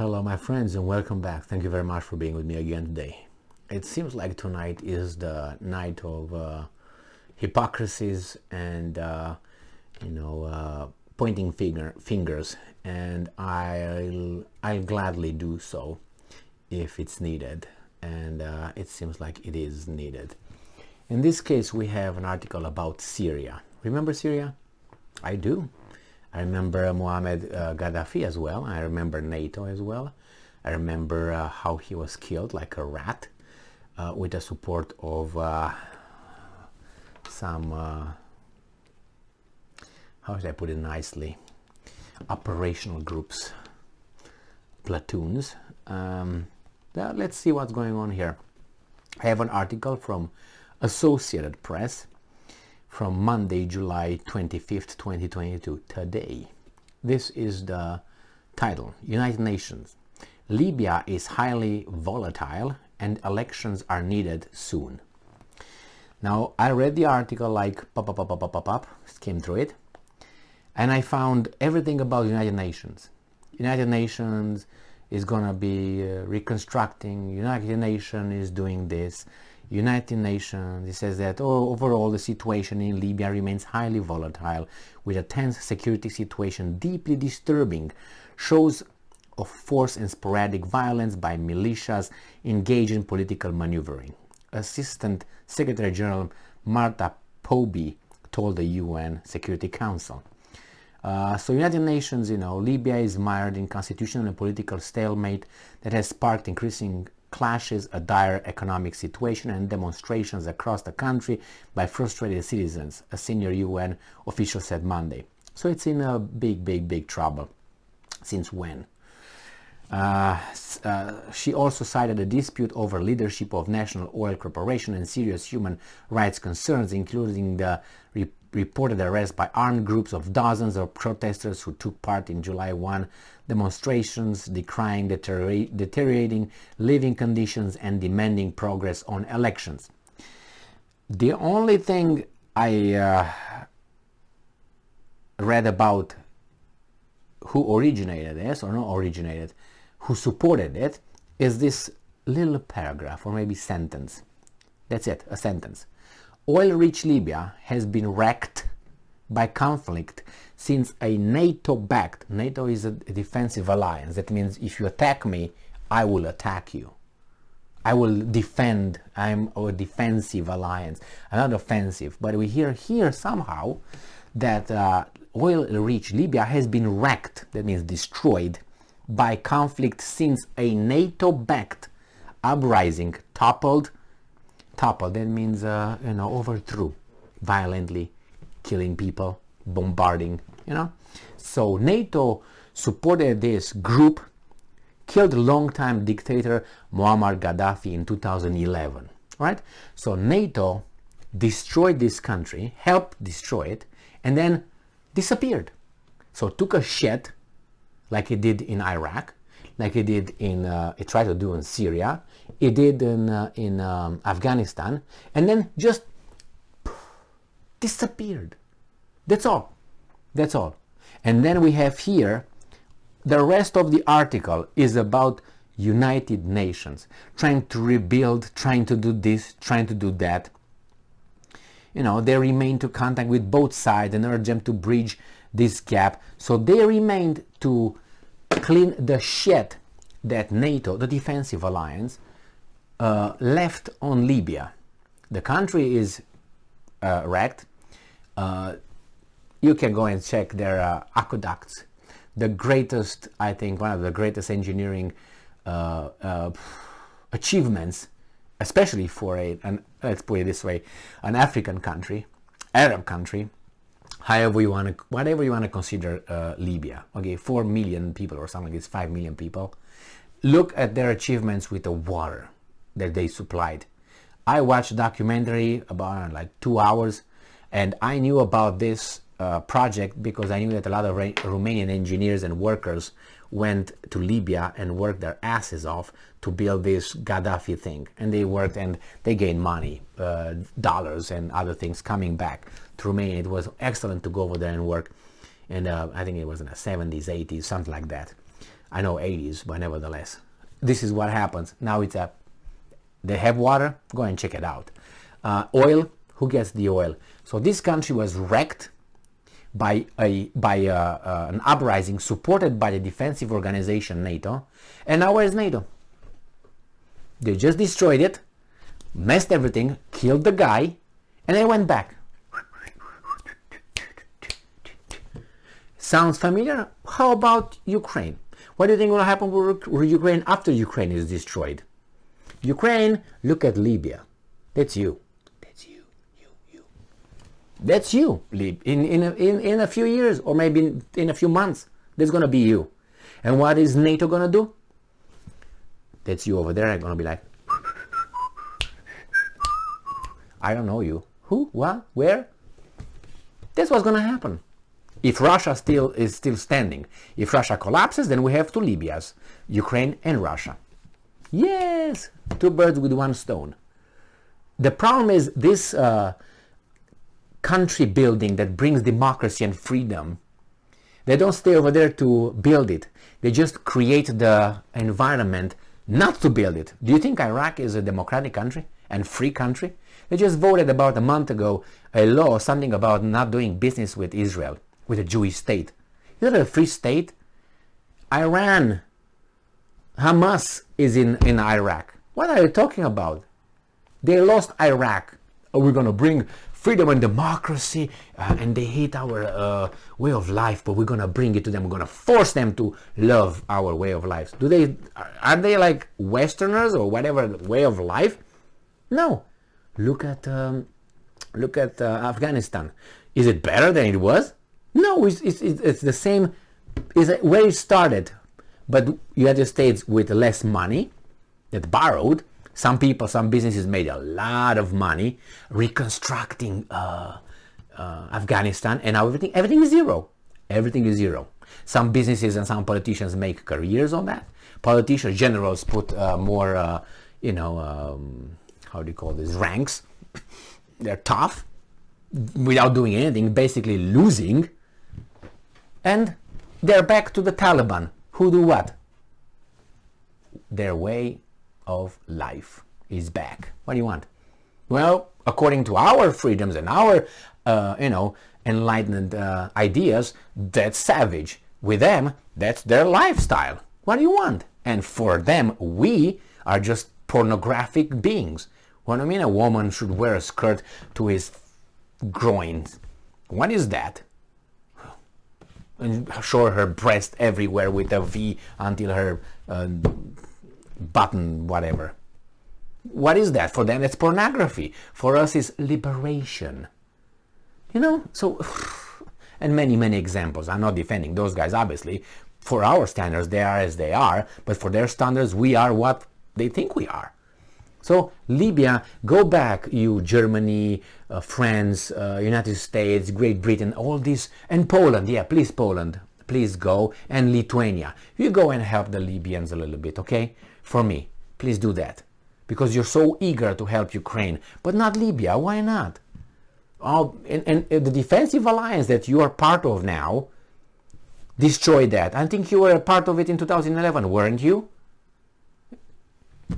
Hello my friends and welcome back. Thank you very much for being with me again today. It seems like tonight is the night of hypocrisies and pointing fingers, and I'll gladly do so if it's needed, and it seems like it is needed. In this case we have an article about Syria. Remember Syria? I do. I remember Muammar Gaddafi as well. I remember NATO as well. I remember how he was killed like a rat with the support of some, how should I put it nicely, operational groups, platoons. Let's see what's going on here. I have an article from Associated Press from Monday, July 25th, 2022, today. This is the title: United Nations. Libya is highly volatile and elections are needed soon. Now, I read the article like skimmed through it, and I found everything about United Nations. United Nations is gonna be reconstructing, United Nations is doing this, United Nations, it says that overall the situation in Libya remains highly volatile with a tense security situation deeply disturbing, shows of force and sporadic violence by militias engaged in political maneuvering. Assistant Secretary General Marta Pobi told the UN Security Council. So United Nations, Libya is mired in constitutional and political stalemate that has sparked increasing clashes, a dire economic situation, and demonstrations across the country by frustrated citizens, a senior UN official said Monday. So it's in a big trouble. Since when? She also cited a dispute over leadership of National Oil Corporation and serious human rights concerns, including the reported arrest by armed groups of dozens of protesters who took part in July 1 demonstrations decrying deteriorating living conditions and demanding progress on elections. The only thing I read about who originated this, or not originated, who supported it, is this little paragraph or maybe sentence. That's it, a sentence. Oil-rich Libya has been wrecked by conflict since a NATO-backed, NATO is a defensive alliance. That means if you attack me, I will attack you. I will defend. I'm a defensive alliance. I'm not offensive. But we hear here somehow that oil-rich Libya has been wrecked, that means destroyed, by conflict since a NATO-backed uprising toppled, that means overthrew, violently killing people, bombarding, So NATO supported this group, killed longtime dictator Muammar Gaddafi in 2011, right? So NATO destroyed this country, helped destroy it, and then disappeared. So took a shit like it did in Iraq, like it did in, it tried to do in Syria, it did in Afghanistan, and then just disappeared. That's all. That's all. And then we have here, the rest of the article is about United Nations, trying to rebuild, trying to do this, trying to do that. They remain to contact with both sides and urge them to bridge this gap. So they remained to clean the shit that NATO, the defensive alliance, left on Libya. The country is wrecked. You can go and check their aqueducts. The greatest, I think, one of the greatest engineering achievements, especially for let's put it this way, an African country, Arab country, whatever you want to consider Libya. Okay, 4 million people or something like this, 5 million people. Look at their achievements with the water that they supplied. I watched a documentary about like 2 hours, and I knew about this project because I knew that a lot of Romanian engineers and workers went to Libya and worked their asses off to build this Gaddafi thing, and they worked and they gained money, dollars and other things coming back to Romania. It was excellent to go over there and work, and I think it was in the 70s, 80s, something like that. I know 80s, but nevertheless. This is what happens. Now it's they have water, go and check it out. Oil, who gets the oil? So this country was wrecked by an uprising supported by the defensive organization NATO. And now where is NATO? They just destroyed it, messed everything, killed the guy, and then went back. Sounds familiar? How about Ukraine? What do you think will happen with Ukraine after Ukraine is destroyed? Ukraine, look at Libya. That's you. That's you. That's you. In a few years, or maybe in a few months, that's going to be you. And what is NATO going to do? That's you over there. I'm going to be like, I don't know you. Who? What? Where? That's what's going to happen. If Russia is still standing, if Russia collapses, then we have two Libyas, Ukraine and Russia. Yes, two birds with one stone. The problem is this country building that brings democracy and freedom. They don't stay over there to build it. They just create the environment not to build it. Do you think Iraq is a democratic country and free country? They just voted about a month ago a law, something about not doing business with Israel, with a Jewish state. Is that a free state? Iran, Hamas is in Iraq. What are you talking about? They lost Iraq. Oh, we're going to bring freedom and democracy, and they hate our way of life, but we're going to bring it to them. We're going to force them to love our way of life. Are they like Westerners or whatever way of life? No. Look at Afghanistan. Is it better than it was? No, it's the same. It's where it started, but United States with less money that borrowed. Some people, some businesses made a lot of money reconstructing Afghanistan, and now everything is zero. Everything is zero. Some businesses and some politicians make careers on that. Politicians, generals put more, how do you call this, ranks. They're tough without doing anything, basically losing. And they're back to the Taliban, who do what? Their way of life is back. What do you want? Well, according to our freedoms and our, enlightened ideas, that's savage. With them, that's their lifestyle. What do you want? And for them, we are just pornographic beings. What do I mean? A woman should wear a skirt to his groins. What is that? And show her breast everywhere with a V until her button, whatever. What is that? For them, it's pornography. For us, it's liberation. So, and many, many examples. I'm not defending those guys, obviously. For our standards, they are as they are. But for their standards, we are what they think we are. So, Libya, go back, you Germany, France, United States, Great Britain, all these, and Poland. Yeah, please, Poland. Please go. And Lithuania. You go and help the Libyans a little bit, okay? For me, please do that. Because you're so eager to help Ukraine. But not Libya. Why not? Oh, and the defensive alliance that you are part of now, destroy that. I think you were a part of it in 2011, weren't you?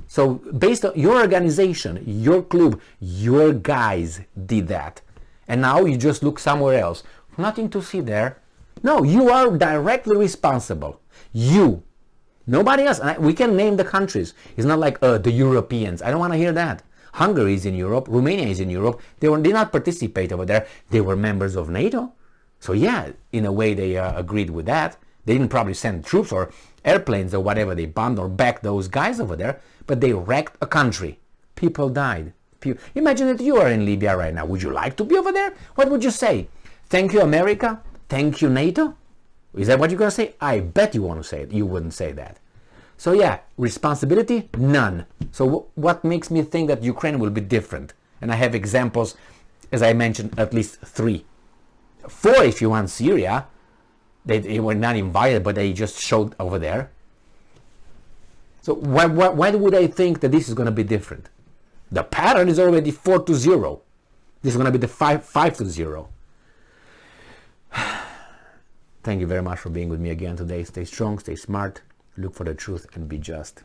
So based on your organization, your club, your guys did that. And now you just look somewhere else. Nothing to see there. No, you are directly responsible. You. Nobody else. We can name the countries. It's not like the Europeans. I don't want to hear that. Hungary is in Europe. Romania is in Europe. They did not participate over there. They were members of NATO. So yeah, in a way they agreed with that. They didn't probably send troops or airplanes or whatever. They bombed or backed those guys over there. But they wrecked a country. People died. Imagine that you are in Libya right now. Would you like to be over there? What would you say? Thank you, America? Thank you, NATO? Is that what you're going to say? I bet you want to say it. You wouldn't say that. So yeah, responsibility? None. So what makes me think that Ukraine will be different? And I have examples, as I mentioned, at least 3. 4 if you want Syria. They were not invited, but they just showed over there. So why would I think that this is going to be different? The pattern is already 4-0. This is going to be the 5-0. Thank you very much for being with me again today. Stay strong, stay smart. look for the truth and be just.